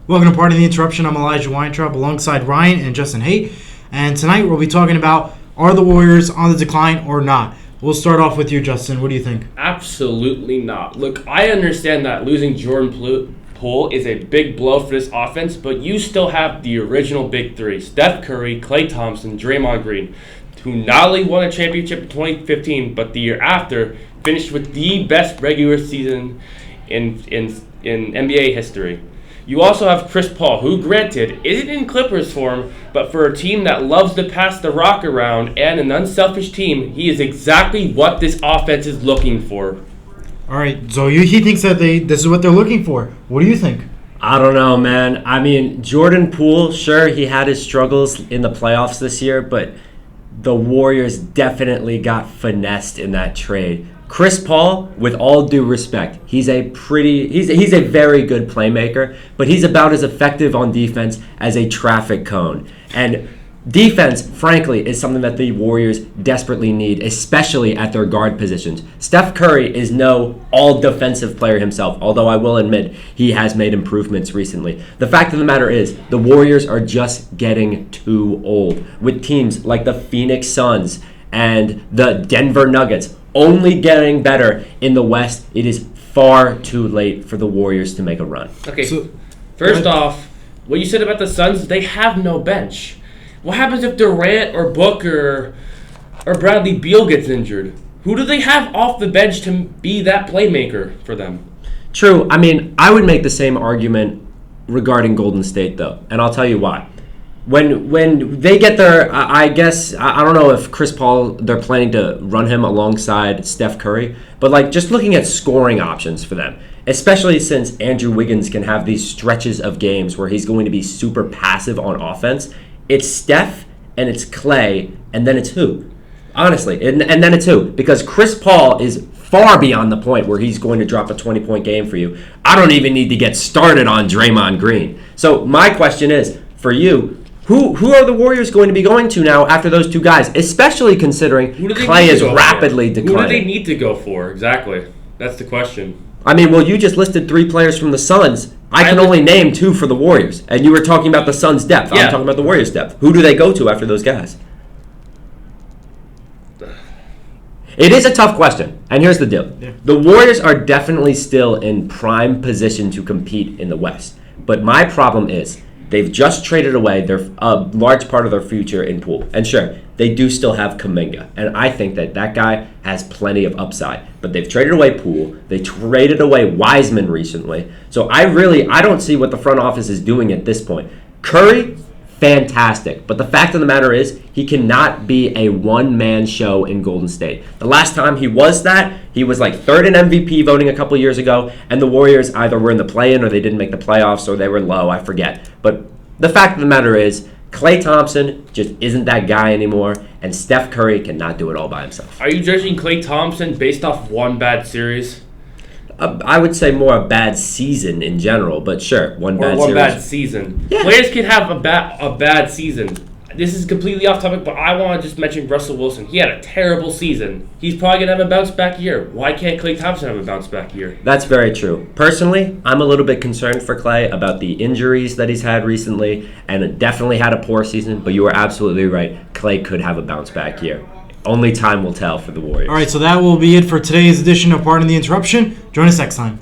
Welcome to Part of the Interruption. I'm Elijah Weintraub alongside Ryan and Justin Haight. And tonight we'll be talking about, are the Warriors on the decline or not? We'll start off with you, Justin. What do you think? Absolutely not. Look, I understand that losing Jordan Poole is a big blow for this offense, but you still have the original big three, Steph Curry, Klay Thompson, Draymond Green, who not only won a championship in 2015, but the year after finished with the best regular season in NBA history. You also have Chris Paul, who, granted, isn't in Clippers form, but for a team that loves to pass the rock around and an unselfish team, he is exactly what this offense is looking for. All right, so he thinks that this is what they're looking for. What do you think? I don't know, man. I mean, Jordan Poole, sure, he had his struggles in the playoffs this year, but the Warriors definitely got finessed in that trade. Chris Paul, with all due respect, he's a very good playmaker, but he's about as effective on defense as a traffic cone. And defense, frankly, is something that the Warriors desperately need, especially at their guard positions. Steph Curry is no all-defensive player himself, although I will admit he has made improvements recently. The fact of the matter is, the Warriors are just getting too old, with teams like the Phoenix Suns and the Denver Nuggets only getting better in the West. It is far too late for the Warriors to make a run. Okay, so first off, what you said about the Suns, they have no bench. What happens if Durant or Booker or Bradley Beal gets injured? Who do they have off the bench to be that playmaker for them? True. I mean, I would make the same argument regarding Golden State, though, and I'll tell you why. When they get their, I guess, I don't know if Chris Paul, they're planning to run him alongside Steph Curry, but like just looking at scoring options for them, especially since Andrew Wiggins can have these stretches of games where he's going to be super passive on offense, it's Steph and it's Klay, and then it's who? Honestly, and then it's who? Because Chris Paul is far beyond the point where he's going to drop a 20-point game for you. I don't even need to get started on Draymond Green. So my question is, for you, who are the Warriors going to be going to now after those two guys, especially considering Klay is rapidly declining? Who do they need to go for? Exactly. That's the question. I mean, well, you just listed 3 players from the Suns. I can only name 2 for the Warriors. And you were talking about the Suns' depth. Yeah. I'm talking about the Warriors' depth. Who do they go to after those guys? It is a tough question. And here's the deal. Yeah. The Warriors are definitely still in prime position to compete in the West. But my problem is, they've just traded away a large part of their future in Poole. And sure, they do still have Kuminga. And I think that guy has plenty of upside. But they've traded away Poole. They traded away Wiseman recently. So I don't see what the front office is doing at this point. Curry, fantastic. But the fact of the matter is, he cannot be a one-man show in Golden State. The last time he was that, he was like 3rd in MVP voting a couple years ago, and the Warriors either were in the play-in or they didn't make the playoffs or they were low, I forget. But the fact of the matter is, Klay Thompson just isn't that guy anymore, and Steph Curry cannot do it all by himself. Are you judging Klay Thompson based off one bad series? I would say more a bad season in general, but sure, one bad season. Yeah. Players can have a bad season. This is completely off topic, but I want to just mention Russell Wilson. He had a terrible season. He's probably going to have a bounce-back year. Why can't Klay Thompson have a bounce-back year? That's very true. Personally, I'm a little bit concerned for Klay about the injuries that he's had recently, and definitely had a poor season, but you are absolutely right. Klay could have a bounce-back year. Only time will tell for the Warriors. All right, so that will be it for today's edition of Pardon the Interruption. Join us next time.